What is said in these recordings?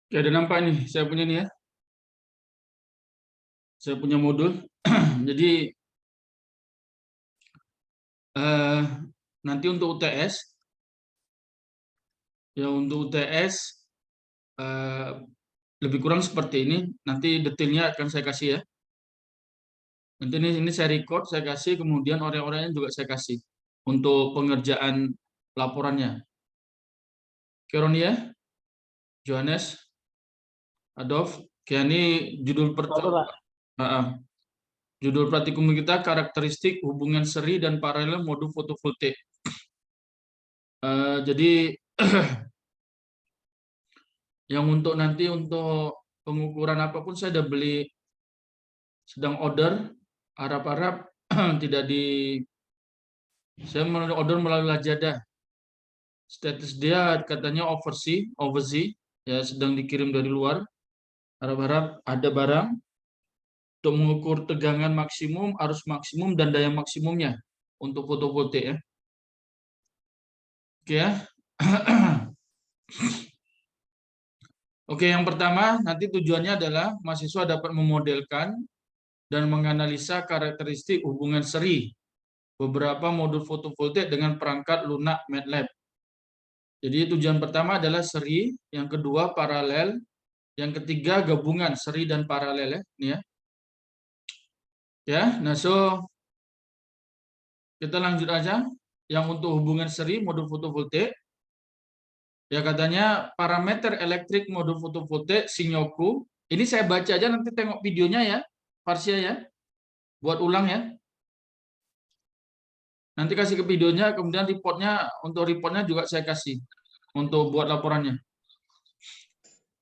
Oke, ada nampak nih, saya punya nih ya. Saya punya modul. Jadi eh, nanti untuk UTS, ya untuk UTS eh, lebih kurang seperti ini. Nanti detailnya akan saya kasih ya. Nanti ini saya record, saya kasih, kemudian orang-orangnya juga saya kasih untuk pengerjaan laporannya. Keronia, Johannes, Adolf. Oke, ini judul Oke, Pak. judul praktikum kita karakteristik hubungan seri dan paralel modul fotovoltaik. Jadi yang untuk nanti untuk pengukuran apapun saya sudah beli, sedang order, harap-harap tidak di, saya order melalui Lazada. Status dia katanya overseas, ya sedang dikirim dari luar. Harap-harap ada barang untuk mengukur tegangan maksimum, arus maksimum, dan daya maksimumnya untuk fotovoltaik ya. Oke ya. Oke, yang pertama nanti tujuannya adalah mahasiswa dapat memodelkan dan menganalisa karakteristik hubungan seri beberapa modul fotovoltaik dengan perangkat lunak MATLAB. Jadi tujuan pertama adalah seri, yang kedua paralel, yang ketiga gabungan seri dan paralel ya. Ini ya. Ya, nah kita lanjut aja. Yang untuk hubungan seri modul fotovoltaik, ya katanya parameter elektrik modul fotovoltaik Shinyoku. Ini saya baca aja, nanti tengok videonya ya, Parsia ya, buat ulang ya. Nanti kasih ke videonya, kemudian untuk reportnya juga saya kasih untuk buat laporannya.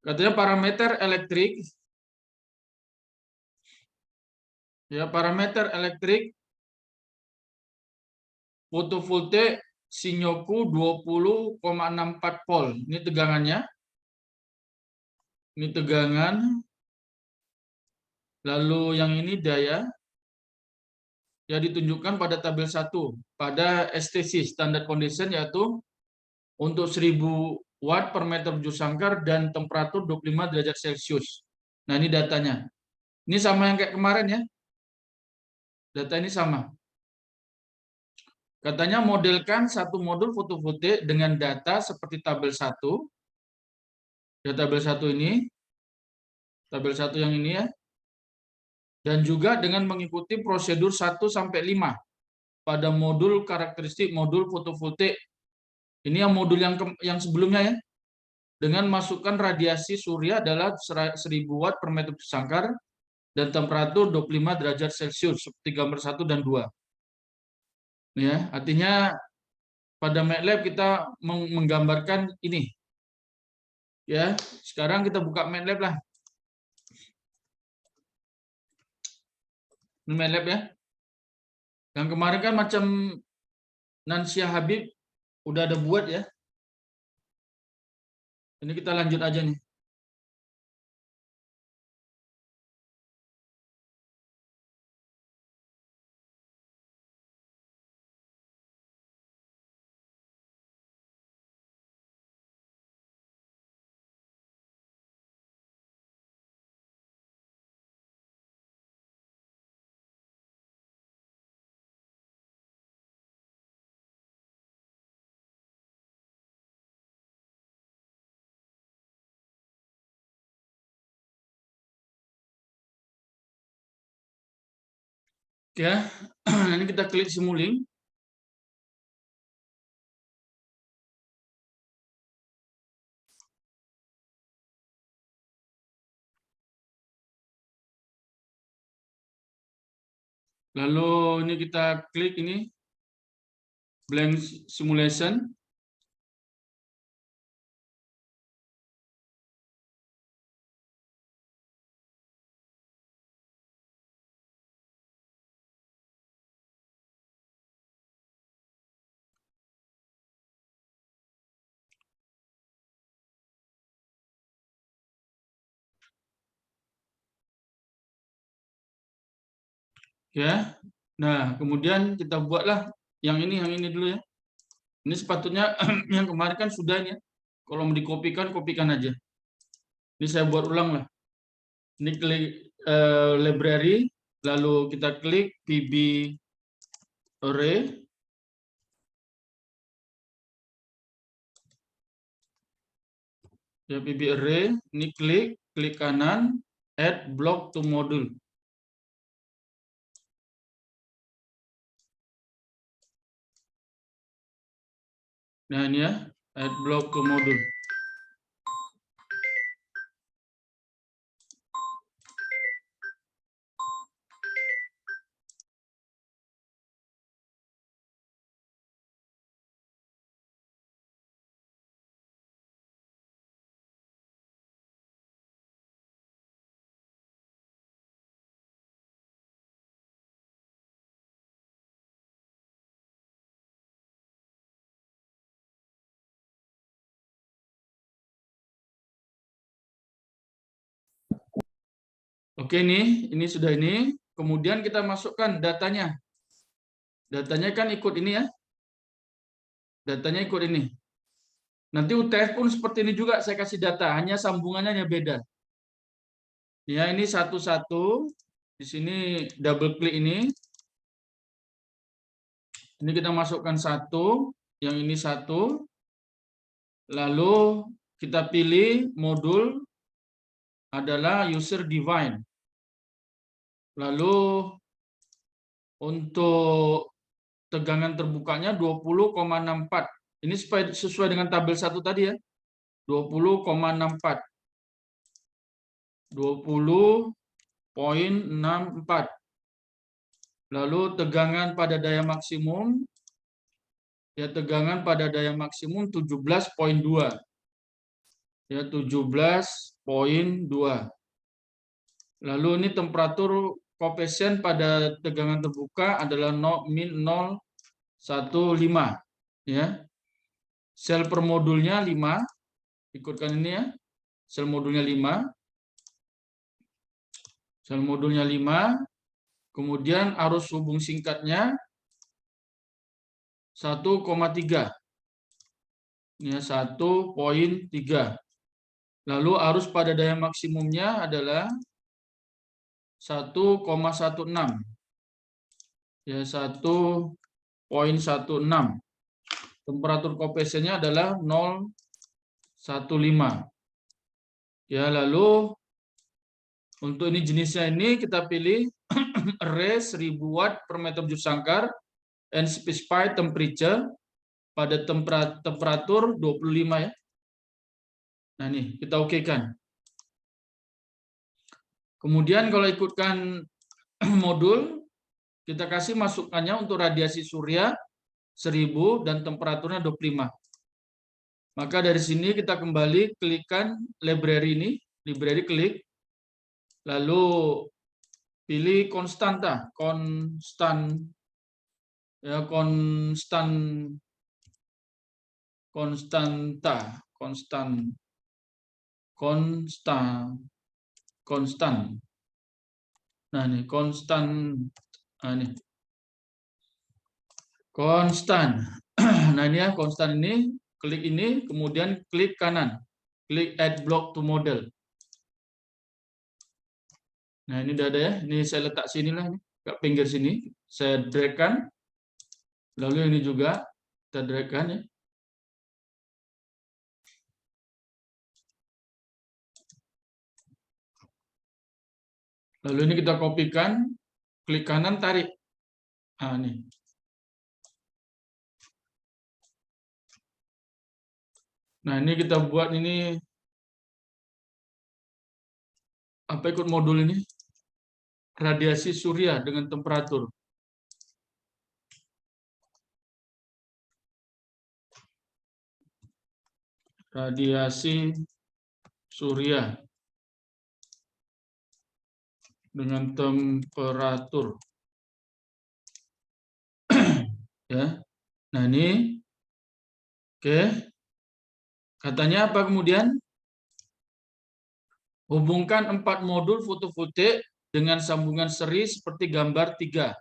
Katanya parameter elektrik, ya parameter elektrik fotovoltaik Shinyoku 20,64 volt. Ini tegangannya. Ini tegangan. Lalu yang ini daya. Ya ditunjukkan pada tabel 1. Pada STC, standard condition, yaitu untuk 1000 watt per meter bujur sangkar dan temperatur 25 derajat Celcius. Nah ini datanya. Ini sama yang kayak kemarin ya. Data ini sama. Katanya modelkan satu modul fotovoltaik dengan data seperti tabel 1. Ya, tabel 1 ini. Tabel 1 yang ini ya. Dan juga dengan mengikuti prosedur 1 sampai 5 pada modul karakteristik modul fotovoltaik. Ini yang modul yang sebelumnya ya. Dengan masukkan radiasi surya adalah 1000 watt per meter sangkar dan temperatur 25 derajat Celcius seperti gambar 1 dan 2. Ya, artinya pada MATLAB kita menggambarkan ini. Ya, sekarang kita buka MATLAB lah. Ini MATLAB ya. Yang kemarin kan macam Nansia Habib udah ada buat ya. Ini kita lanjut aja nih. Ya, ini kita klik Simulink. Lalu ini kita klik ini blank simulation. Ya. Nah, kemudian kita buatlah yang ini dulu ya. Ini sepatutnya yang kemarin kan sudah ini ya. Kalau mau dikopikan, kopikan aja. Ini saya buat ulang lah. Ini klik library, lalu kita klik PB array. Ya, PB array, ini klik kanan, add block to module. Nah, ini ya, add block to module. Oke, ini sudah ini. Kemudian kita masukkan datanya. Datanya kan ikut ini ya. Datanya ikut ini. Nanti UTF pun seperti ini juga, saya kasih data, hanya sambungannya hanya beda. Ya, ini satu-satu. Di sini double klik ini. Ini kita masukkan satu, yang ini satu. Lalu kita pilih modul adalah user define. Lalu untuk tegangan terbukanya 20,64. Ini sesuai dengan tabel 1 tadi ya. 20,64. 20,64. Lalu tegangan pada daya maksimum, ya tegangan pada daya maksimum 17,2. Ya 17,2. Lalu ini temperatur koefisien pada tegangan terbuka adalah min 0,15 ya. Sel per modulnya 5. Ikutkan ini ya. Sel modulnya 5. Sel modulnya 5. Kemudian arus hubung singkatnya 1,3. Ya, 1,3. Lalu arus pada daya maksimumnya adalah 1,16. Ya, 1,16. Temperatur koefisiennya adalah 0,15. Ya, lalu untuk ini jenisnya ini kita pilih array 1000 watt per meter juz sangkar and specify temperature pada temperatur 25 ya. Nah, ini kita okekan. Kemudian kalau ikutkan modul, kita kasih masukannya untuk radiasi surya 1000 dan temperaturnya 25. Maka dari sini kita kembali klikkan library ini, library klik, lalu pilih konstanta, konstan, ya konstanta, konstan. Nah, ini konstan, nah ini konstan. Nah, ini ya konstan ini, klik ini, kemudian klik kanan, klik add block to model. Nah, ini udah ada ya. Ini saya letak sini lah, ini ke pinggir sini. Saya drag-kan. Lalu ini juga kita drag-kan ya. Lalu ini kita kopikan, klik kanan, tarik. Nah, ini. Nah, ini kita buat ini apa ikut modul ini? Radiasi surya dengan temperatur. Radiasi surya dengan temperatur. Ya. Nah, ini oke. Katanya apa kemudian? Hubungkan 4 modul fotovoltaik dengan sambungan seri seperti gambar 3.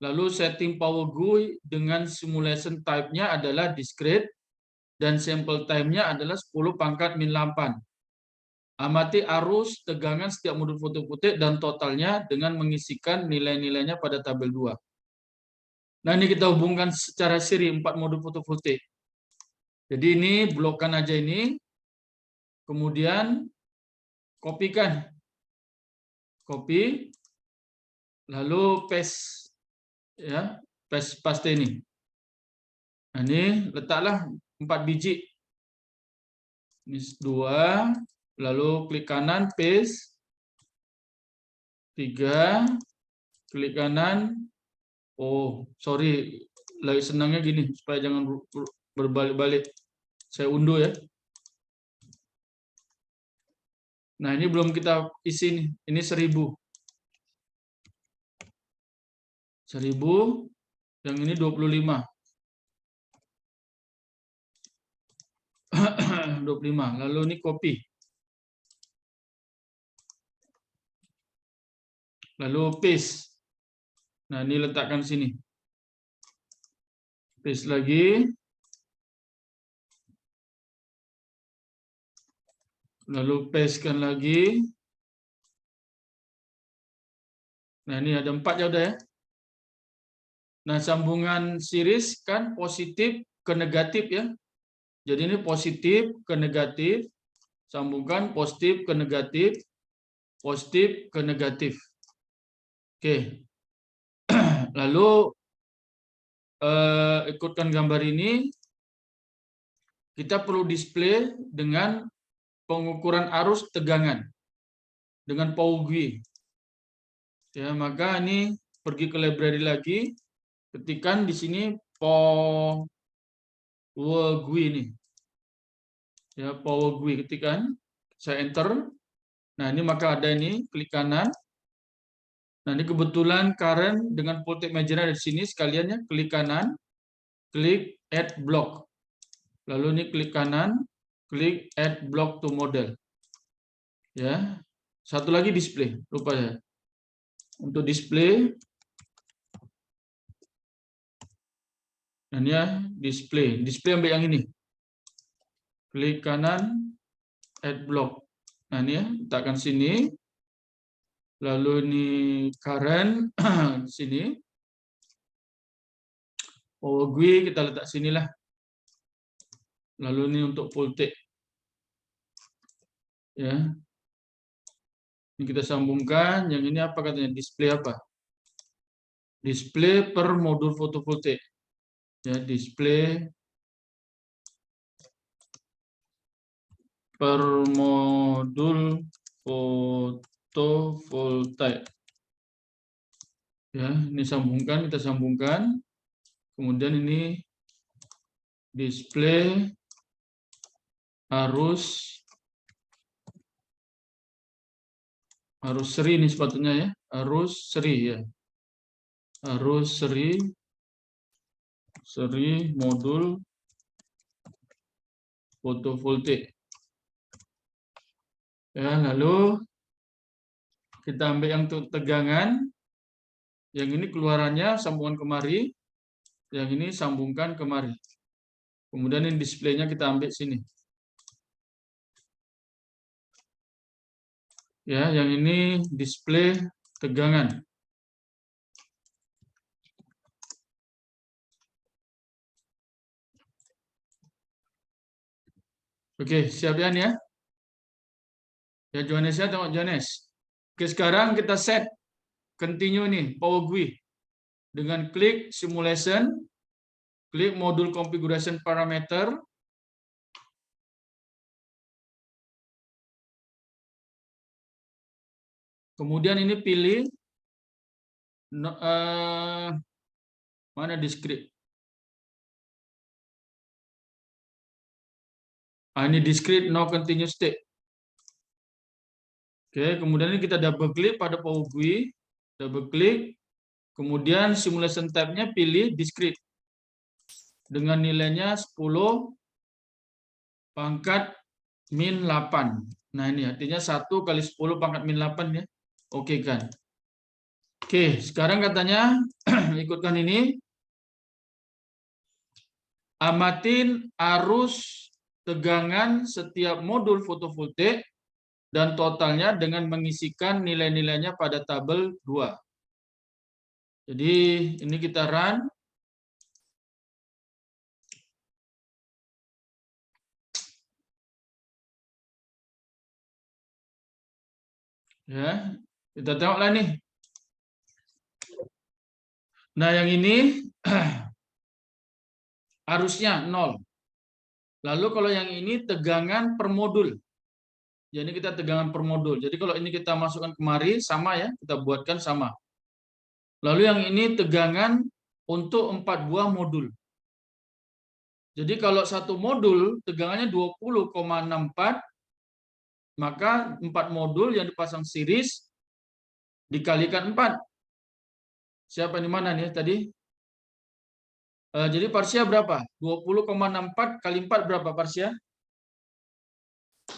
Lalu setting power GUI dengan simulation type-nya adalah discrete dan sample time-nya adalah 10⁻⁸. Amati arus tegangan setiap modul fotovoltaik dan totalnya dengan mengisikan nilai-nilainya pada tabel 2. Nah, ini kita hubungkan secara seri 4 modul fotovoltaik. Jadi ini blokkan aja ini, kemudian kopikan. Copy, lalu paste, ya, paste ini. Nah, ini letaklah 4 biji. Ini 2, lalu klik kanan, paste. 3, klik kanan. Oh, sorry, lagi senangnya gini, supaya jangan berbalik-balik. Saya unduh ya. Nah, ini belum kita isi nih. Ini 1000. 1000, yang ini 25. 25. Lalu ini copy. Lalu paste. Nah, ini letakkan sini. Paste lagi. Lalu pastekan lagi. Nah, ini ada 4 ya udah ya. Nah, sambungan series kan positif ke negatif ya. Jadi ini positif ke negatif. Sambungkan positif ke negatif. Positif ke negatif. Oke. Lalu ikutkan gambar ini. Kita perlu display dengan pengukuran arus tegangan dengan PowerGui. Ya, maka ini pergi ke library lagi, ketikkan di sini PowerGui ini. Ya, PowerGui ketikkan, saya enter. Nah, ini maka ada ini, klik kanan. Nah, ini kebetulan current dengan voltage measure ada di sini sekalian ya, klik kanan, klik add block. Lalu ini klik kanan, klik add block to model. Ya. Satu lagi display, lupa ya. Untuk display, dan ya display ambil yang ini. Klik kanan, add block. Nah, ini ya, letakkan sini. Lalu ini current sini. PowerGui kita letak sinilah. Lalu ini untuk voltage. Ya. Ini kita sambungkan. Yang ini apa katanya? Display apa? Display per modul fotovoltaik. Ya, display per modul fotovoltaik. Ya, ini sambungkan, kita sambungkan. Kemudian ini display harus seri ini sepatutnya ya, harus seri ya. Harus seri modul fotovoltaik. Ya, lalu kita ambil yang untuk tegangan. Yang ini keluarannya sambungan kemari, yang ini sambungkan kemari. Kemudian ini displaynya kita ambil sini. Ya, yang ini display tegangan. Oke, siap ya nih ya? Ya, Johannes ya, tengok Johannes. Oke, sekarang kita set continue nih, PowerGui. Dengan klik simulation, klik modul configuration parameter. Kemudian ini pilih mana discrete. Ini discrete no continuous state. Oke, kemudian ini kita double klik pada PowerGui, double klik, kemudian simulation tab-nya pilih discrete dengan nilainya 10 pangkat min 8. Nah, ini artinya 1 kali 10 pangkat min 8 ya. Oke kan. Oke, sekarang katanya ikutkan ini. Amatin arus tegangan setiap modul fotovoltaik dan totalnya dengan mengisikan nilai-nilainya pada tabel 2. Jadi ini kita run. Ya, kita tengoklah nih. Nah, yang ini harusnya 0. Lalu kalau yang ini tegangan per modul. Jadi kita tegangan per modul. Jadi kalau ini kita masukkan kemari, sama ya, kita buatkan sama. Lalu yang ini tegangan untuk 4 buah modul. Jadi kalau satu modul tegangannya 20,64, maka 4 modul yang dipasang series dikalikan 4. Siapa di mana nih tadi? Jadi Parsia berapa? 20,64 kali 4 berapa Parsia?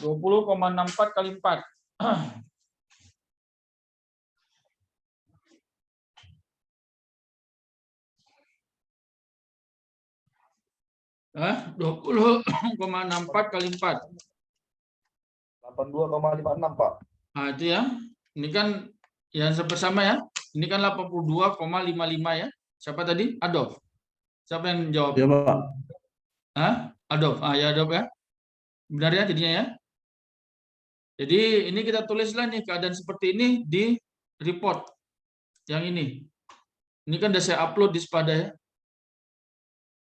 20,64 kali 4. 20,64 kali 4. 82,56, Pak. Nah, itu ya. Ini kan yang bersama ya. Ini kan 82,55 ya. Siapa tadi? Adolf. Siapa yang jawab? Ya, Pak. Hah? Adolf. Ya Adolf ya. Benar ya jadinya ya. Jadi ini kita tulislah nih keadaan seperti ini di report yang ini. Ini kan sudah saya upload di Spada ya.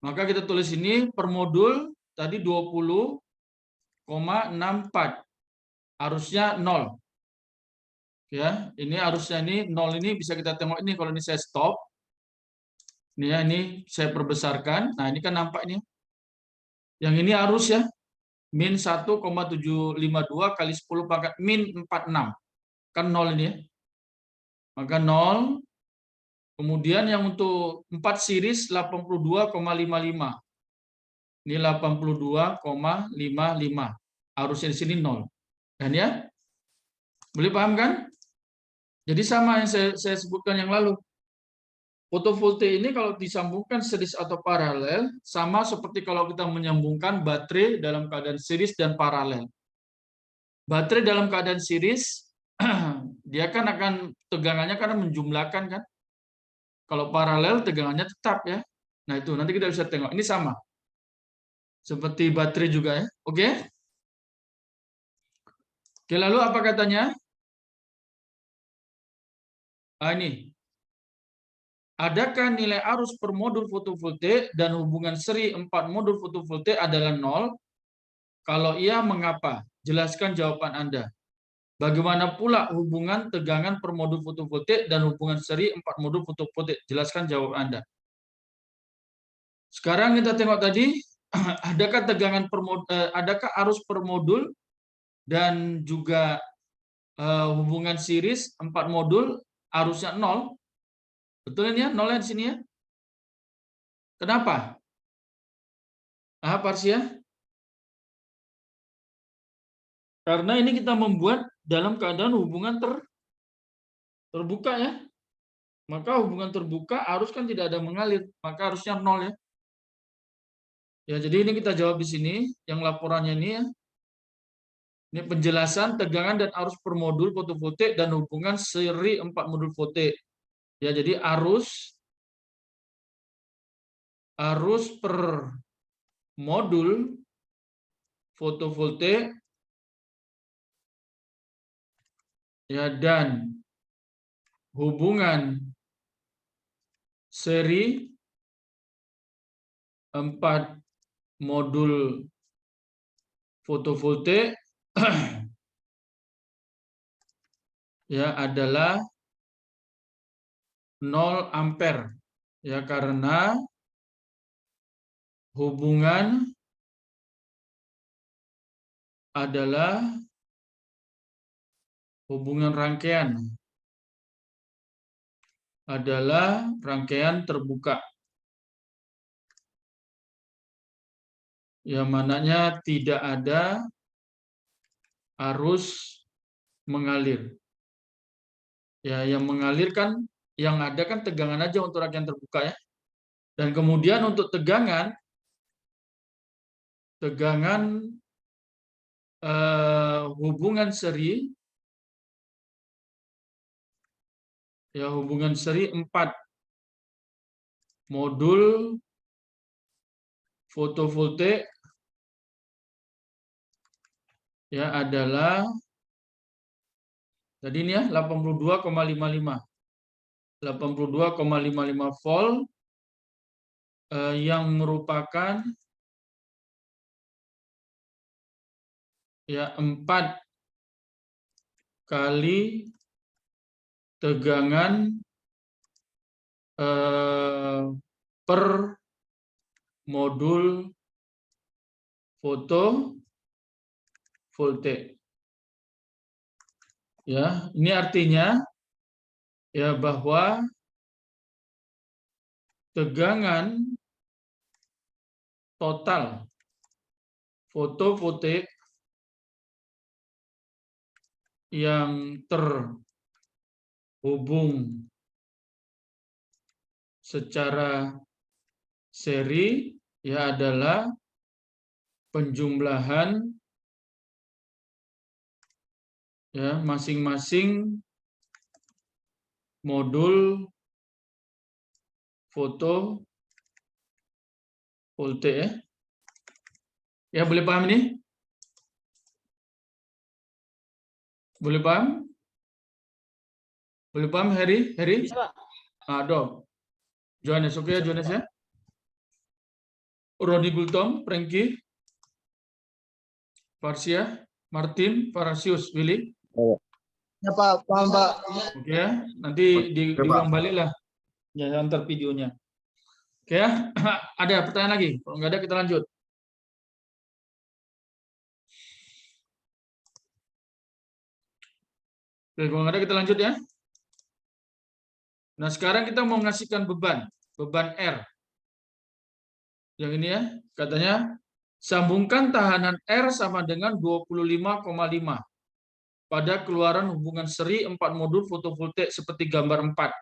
Maka kita tulis ini per modul tadi 20,64. Harusnya 0. Ya, ini harusnya ini 0 ini bisa kita tengok ini kalau ini saya stop. Ini ya, ini saya perbesarkan. Nah, ini kan nampak ini. Yang ini arus ya. Min 1,752 kali 10 pangkat min 46. Kan 0 ini ya. Maka 0. Kemudian yang untuk 4 series 82,55. Ini 82,55. Harusnya di sini 0. Dan ya. Boleh paham kan? Jadi sama yang saya sebutkan yang lalu. Fotovoltaik ini kalau disambungkan series atau paralel, sama seperti kalau kita menyambungkan baterai dalam keadaan series dan paralel. Baterai dalam keadaan series, dia kan akan tegangannya karena menjumlahkan kan. Kalau paralel tegangannya tetap ya. Nah itu nanti kita bisa tengok. Ini sama. Seperti baterai juga ya. Oke? Oke, lalu apa katanya? Ini. Adakah nilai arus per modul fotovoltaik dan hubungan seri 4 modul fotovoltaik adalah 0? Kalau iya, mengapa? Jelaskan jawaban Anda. Bagaimana pula hubungan tegangan per modul fotovoltaik dan hubungan seri 4 modul fotovoltaik? Jelaskan jawab Anda. Sekarang kita tengok tadi, adakah tegangan adakah arus per modul dan juga hubungan series 4 modul arusnya 0? Betul ini ya, 0 di sini ya. Kenapa? Parsia? Karena ini kita membuat dalam keadaan hubungan terbuka ya. Maka hubungan terbuka arus kan tidak ada mengalir, maka harusnya 0 ya. Ya, jadi ini kita jawab di sini, yang laporannya ini ya. Ini penjelasan tegangan dan arus per modul fotovoltaik dan hubungan seri 4 modul voltaik. Ya, jadi arus per modul fotovoltaik ya dan hubungan seri 4 modul fotovoltaik ya adalah 0 ampere ya, karena hubungan adalah hubungan rangkaian adalah rangkaian terbuka. Yang mananya tidak ada arus mengalir. Ya, yang mengalir kan yang ada kan tegangan aja untuk rangkaian terbuka ya. Dan kemudian untuk tegangan hubungan seri, ya hubungan seri 4 modul fotovoltaik ya adalah tadi ini ya 82,55 volt yang merupakan ya 4 kali tegangan per modul fotovoltaik. Ya, ini artinya ya bahwa tegangan total fotovoltaik yang terhubung secara seri ya adalah penjumlahan ya masing-masing modul fotovoltaik ya. Ya boleh paham ini? Boleh paham? Boleh paham Harry? Bisa, Pak. Dok. Johannes, oke ya Johannes ya? Rodi Gultom, Frankie, Farsia, Martin, Farasius, Willy. Ya Pak, paham Pak. Oke ya, nanti diulang Pak. balik lah. Ya, antar videonya. Oke ya, ada pertanyaan lagi? Kalau nggak ada kita lanjut. Oke, kalau nggak ada kita lanjut ya. Nah, sekarang kita mau mengasihkan beban R. Yang ini ya, katanya sambungkan tahanan R sama dengan 25,5 pada keluaran hubungan seri 4 modul fotovoltaik seperti gambar 4.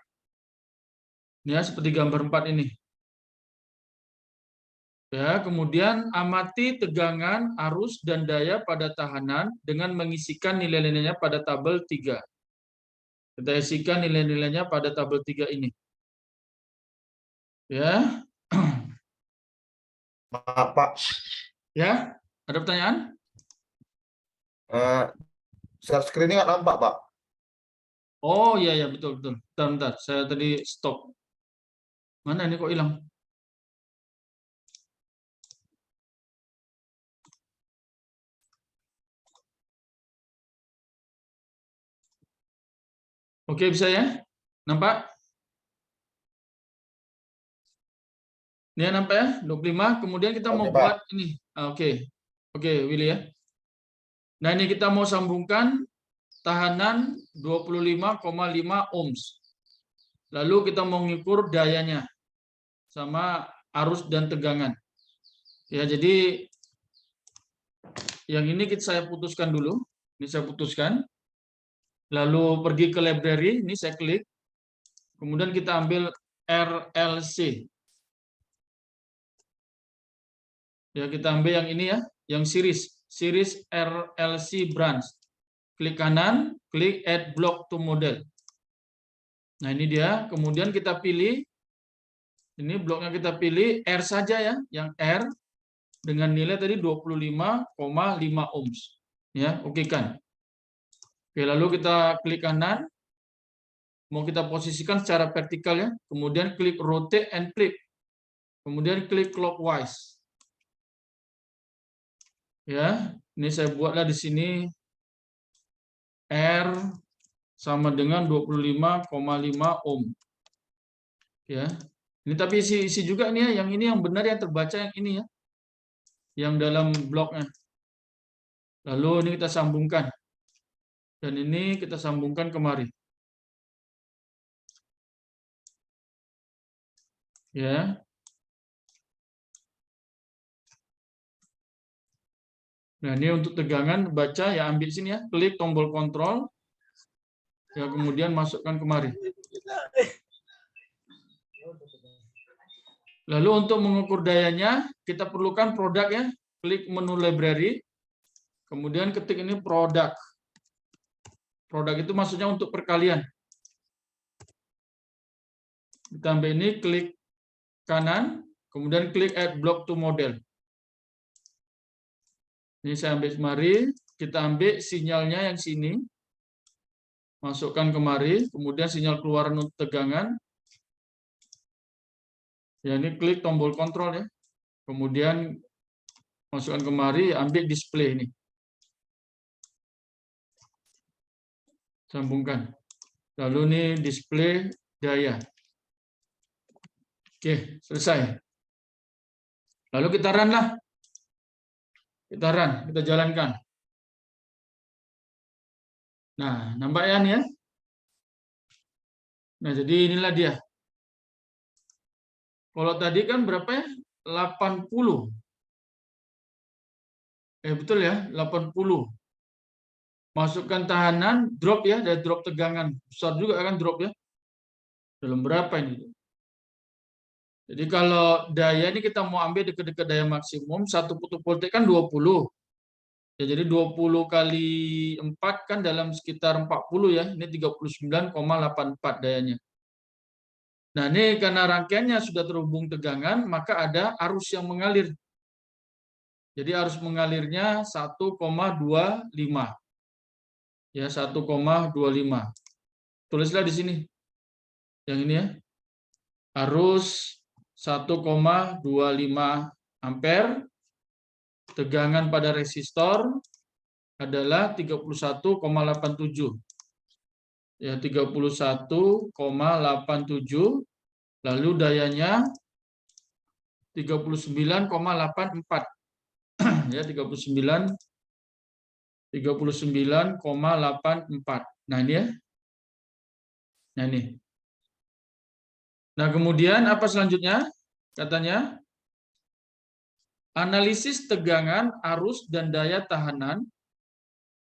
Ya, seperti gambar 4 ini. Ya, kemudian amati tegangan, arus, dan daya pada tahanan dengan mengisikan nilai-nilainya pada tabel 3. Kita isikan nilai-nilainya pada tabel 3 ini. Ya. Maaf, Pak. Ya, ada pertanyaan? Share screen nggak nampak, Pak? Oh iya ya betul betul. Bentar, saya tadi stop. Mana ini kok hilang? Oke, bisa ya? Nampak? Ini ya, nampak ya? 25. Kemudian kita mau Oke, Pak. buat ini. Oke. Oke, Willy ya. Nah, ini kita mau sambungkan tahanan 25,5 ohms. Lalu kita mau mengukur dayanya sama arus dan tegangan. Ya, jadi yang ini saya putuskan dulu. Ini saya putuskan. Lalu pergi ke library, ini saya klik. Kemudian kita ambil RLC. Ya, kita ambil yang ini ya, yang series RLC branch. Klik kanan, klik add block to model. Nah, ini dia. Kemudian kita pilih ini bloknya kita pilih R saja ya, yang R dengan nilai tadi 25,5 ohms. Ya, oke kan. Oke, lalu kita klik kanan. Mau kita posisikan secara vertikal ya. Kemudian klik rotate and flip. Kemudian klik clockwise. Ya, ini saya buatlah di sini R sama dengan 25,5 ohm. Ya. Ini tapi isi juga nih ya, yang ini yang benar yang terbaca yang ini ya. Yang dalam bloknya. Lalu ini kita sambungkan. Dan ini kita sambungkan kemari. Ya. Nah, ini untuk tegangan baca ya, ambil sini ya, klik tombol kontrol. Ya, kemudian masukkan kemari. Lalu untuk mengukur dayanya, kita perlukan produk ya. Klik menu library. Kemudian ketik ini produk. Produk itu maksudnya untuk perkalian. Ditambah ini, klik kanan, kemudian klik add block to model. Ini saya ambil kemari, kita ambil sinyalnya yang sini, masukkan kemari, kemudian sinyal keluaran untuk tegangan. Ya, ini klik tombol kontrol ya. Kemudian masukkan kemari, ambil display ini. Sambungkan. Lalu ini display daya. Oke, selesai. Lalu kita run lah. Kita run, kita jalankan. Nah, nampak ya nih ya? Nah, jadi inilah dia. Kalau tadi kan berapa ya? 80. Betul ya, 80. Masukkan tahanan, drop ya, dari drop tegangan. Besar juga kan drop ya. Dalam berapa ini? Jadi kalau daya ini kita mau ambil dekat-dekat daya maksimum, satu fotovoltaik kan 20. Ya, jadi 20 kali 4 kan dalam sekitar 40 ya. Ini 39,84 dayanya. Nah, ini karena rangkaiannya sudah terhubung tegangan, maka ada arus yang mengalir. Jadi arus mengalirnya 1,25. Ya, 1,25. Tulislah di sini. Yang ini ya. Arus 1,25 ampere. Tegangan pada resistor adalah 31,87. Ya, 31,87. Lalu dayanya 39,84. Ya, 39,84. Nah, ini ya. Nah, ini. Nah, kemudian apa selanjutnya? Katanya analisis tegangan, arus, dan daya tahanan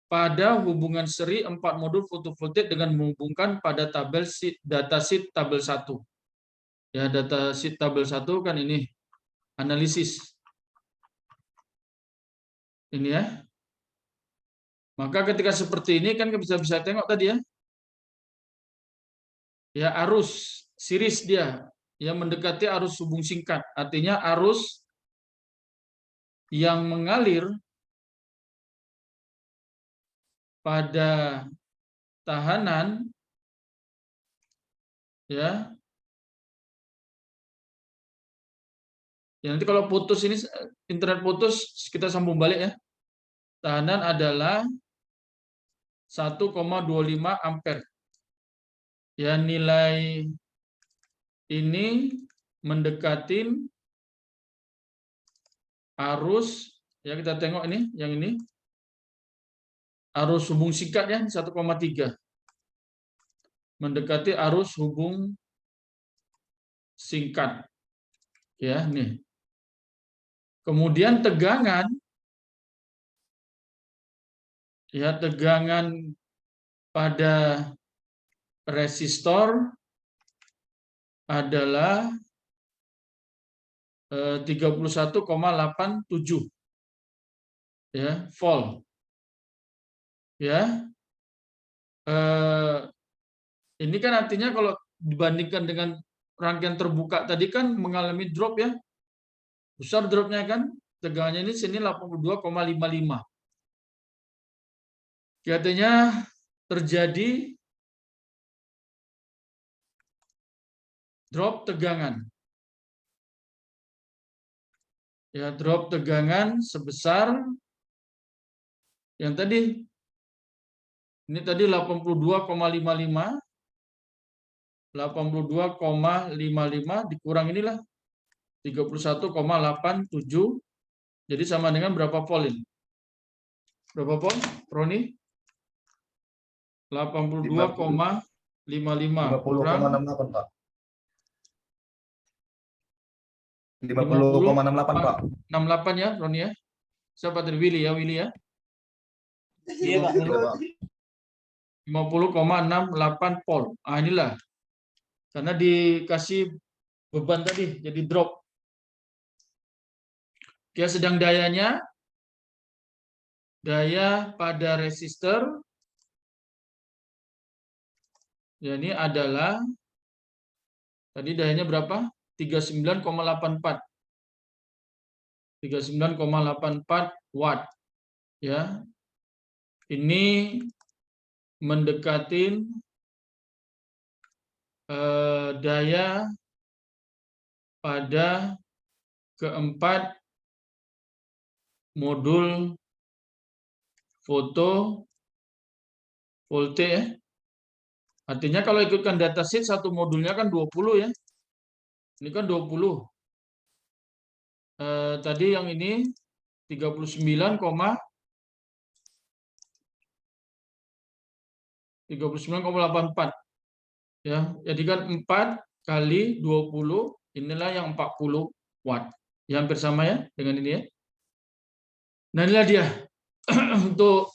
pada hubungan seri 4 modul fotovoltaik dengan menghubungkan pada tabel datasheet tabel 1. Ya, datasheet tabel 1 kan ini analisis. Ini ya. Maka ketika seperti ini kan bisa tengok tadi ya. Ya, arus series dia yang mendekati arus hubung singkat. Artinya arus yang mengalir pada tahanan ya. Ya, nanti kalau putus ini internet putus kita sambung balik ya. Tahanan adalah 1,25 ampere. Ya, nilai ini mendekatin arus ya, kita tengok ini yang ini. Arus hubung singkat ya 1,3. Mendekati arus hubung singkat. Ya, nih. Kemudian tegangan ya, tegangan pada resistor adalah 31,87 ya, volt. Ya. Ini kan artinya kalau dibandingkan dengan rangkaian terbuka tadi kan mengalami drop ya. Besar dropnya kan. Tegangannya ini sini 82,55. Artinya terjadi drop tegangan. Ya, drop tegangan sebesar yang tadi. Ini tadi 82,55. 82,55 dikurang inilah 31,87. Jadi sama dengan berapa volt ini? Berapa volt, Roni? 82,55 kurang 50,68, Pak. 50,68, Pak. 68 ya, Roni ya. Siapa tadi? Willy ya, Willy ya. Iya, Pak. 50,68 volt. Ah, inilah. Karena dikasih beban tadi, jadi drop. Ya, sedang dayanya daya pada resistor, ya ini adalah, tadi dayanya berapa? 39,84. 39,84 watt. Ya, ini mendekatin daya pada keempat modul foto voltage ya. Artinya kalau ikutkan datasheet satu modulnya kan 20 ya. Ini kan 20. Tadi yang ini 39,84 ya. Jadi kan 4 kali 20 inilah yang 40 watt. Ya, hampir sama ya dengan ini ya. Nah, inilah dia untuk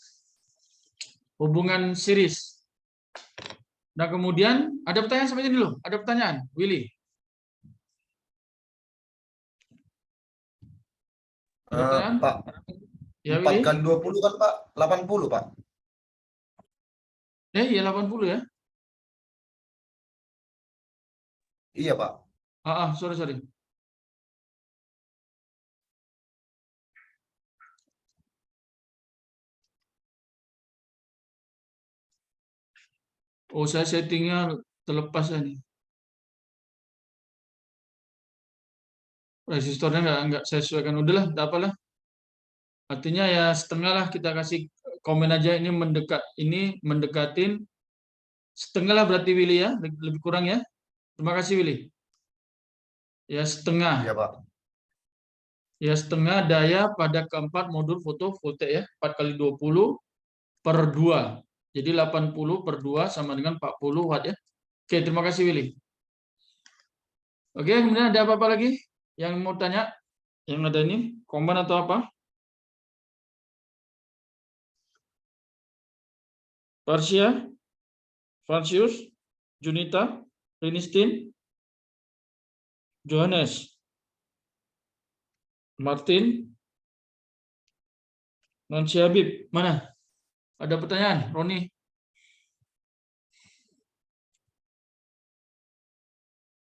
hubungan series. Nah, kemudian ada pertanyaan sampai ini dulu. Ada pertanyaan, Willy? Ada pertanyaan? Pak, Ya, 4 Willy? kali 20 kan Pak? 80 Pak. Iya 80 ya. Iya Pak. Sorry. Oh, saya settingnya terlepas ya nih. Resistornya nggak saya sesuaikan. Udahlah, tidak apalah. Artinya ya setengah lah, kita kasih komen aja ini mendekatin setengah lah berarti Willy ya, lebih kurang ya. Terima kasih Willy. Ya setengah. Iya Pak. Ya setengah daya pada keempat modul foto voltaik ya, 4 kali 20 per 2. Jadi 80 per 2 sama dengan 40 watt ya. Oke, terima kasih Willy. Oke, kemudian ada apa-apa lagi yang mau tanya? Yang ada ini, komen atau apa? Parsia, Fransius, Junita, Rinistin, Johannes, Martin, Nancy Habib, mana? Ada pertanyaan, Roni?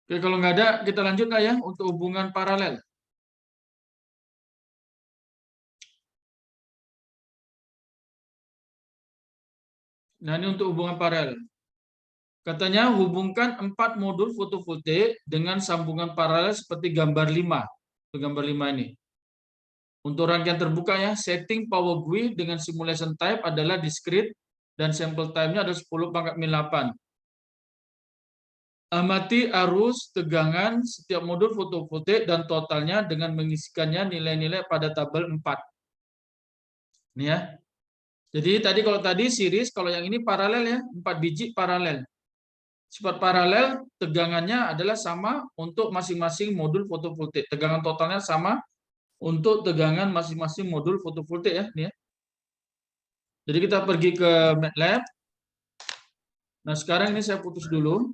Oke, kalau nggak ada, kita lanjut lah ya untuk hubungan paralel. Nah, ini untuk hubungan paralel. Katanya hubungkan 4 modul fotovoltaik dengan sambungan paralel seperti gambar 5. Itu gambar 5 ini. Untuk rangkaian terbuka ya, setting power GUI dengan simulation type adalah discrete dan sample time-nya adalah 10⁻8. Amati arus tegangan setiap modul fotovoltaik dan totalnya dengan mengisikannya nilai-nilai pada tabel 4. Ini ya. Jadi tadi kalau tadi series, kalau yang ini paralel ya, 4 biji paralel. Sifat paralel tegangannya adalah sama untuk masing-masing modul fotovoltaik. Tegangan totalnya sama untuk tegangan masing-masing modul fotovoltaik ya, ini ya. Jadi kita pergi ke MATLAB. Nah, sekarang ini saya putus dulu.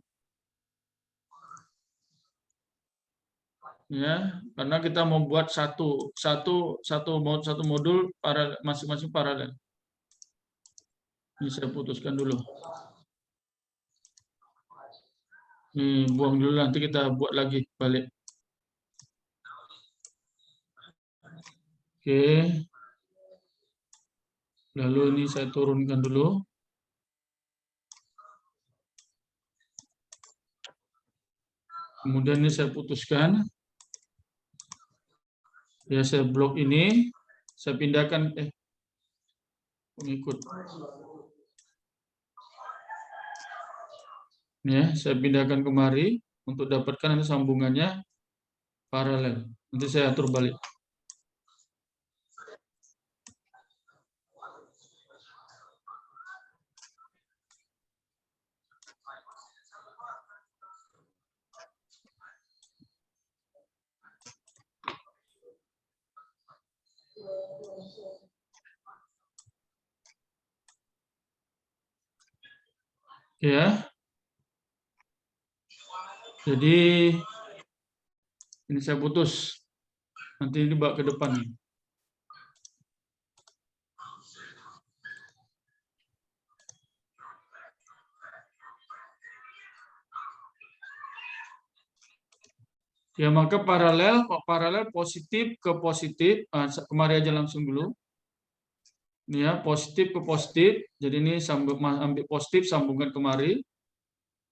Ya, karena kita membuat satu modul masing-masing paralel. Ini saya putuskan dulu. Ini buang dulu, nanti kita buat lagi balik. Oke. Lalu ini saya turunkan dulu. Kemudian ini saya putuskan. Ya, saya blok ini, saya pindahkan pengikut. Ya, saya pindahkan kemari untuk dapatkan nanti sambungannya paralel. Nanti saya atur balik. Ya. Jadi ini saya putus. Nanti ini bawa ke depan. Ya, maka paralel positif ke positif. Kemari aja langsung dulu. Ini ya, positif ke positif. Jadi ini ambil positif sambungan kemari.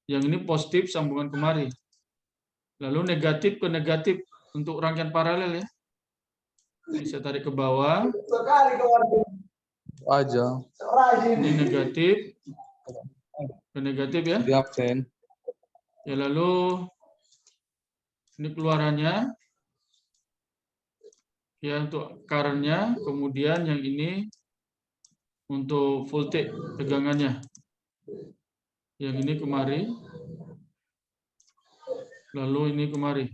Yang ini positif sambungan kemari. Lalu negatif ke negatif untuk rangkaian paralel ya. Bisa tarik ke bawah. Aja. Ini negatif ke negatif ya. Di absen. Ya, lalu ini keluarannya. Ya, untuk current-nya. Kemudian yang ini untuk voltage tegangannya. Yang ini kemari. Lalu ini kemari.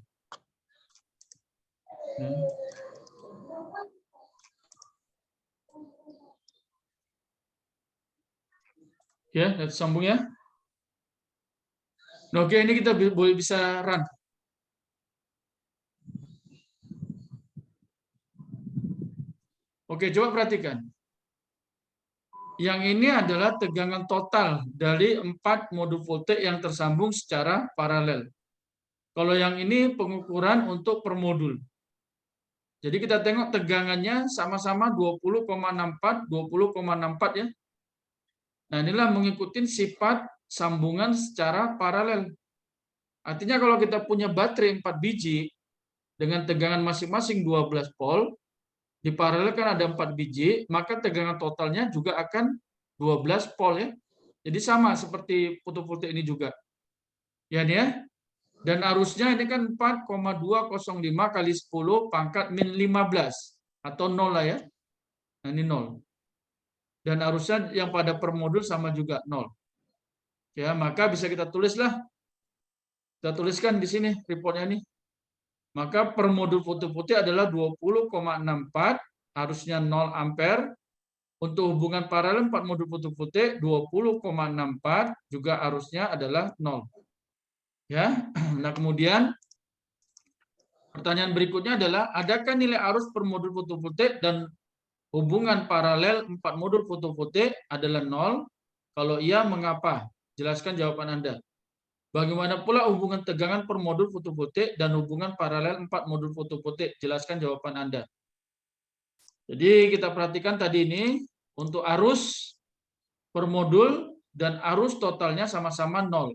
Ya, sambung ya. Oke, ini kita boleh bisa run. Oke, coba perhatikan. Yang ini adalah tegangan total dari 4 modul voltage yang tersambung secara paralel. Kalau yang ini pengukuran untuk per modul. Jadi kita tengok tegangannya sama-sama 20,64, 20,64 ya. Nah, inilah mengikuti sifat sambungan secara paralel. Artinya kalau kita punya baterai 4 biji dengan tegangan masing-masing 12 volt, di paralel kan ada 4 biji, maka tegangan totalnya juga akan 12 volt ya. Jadi sama seperti fotovoltaik ini juga. Ya, nih ya. Dan arusnya ini kan 4,205 kali 10 pangkat min 15 atau 0 lah ya. Nah, ini 0. Dan arusnya yang pada per modul sama juga 0. Ya, maka bisa kita tulislah. Kita tuliskan di sini reportnya ini. Maka per modul fotovoltaik adalah 20,64, harusnya 0 ampere. Untuk hubungan paralel 4 modul fotovoltaik 20,64 juga arusnya adalah 0. Ya. Nah, kemudian pertanyaan berikutnya adalah adakah nilai arus per modul fotovoltaik dan hubungan paralel 4 modul fotovoltaik adalah 0? Kalau iya, mengapa? Jelaskan jawaban Anda. Bagaimana pula hubungan tegangan per modul fotovoltaik dan hubungan paralel 4 modul fotovoltaik? Jelaskan jawaban Anda. Jadi kita perhatikan tadi ini untuk arus per modul dan arus totalnya sama-sama 0.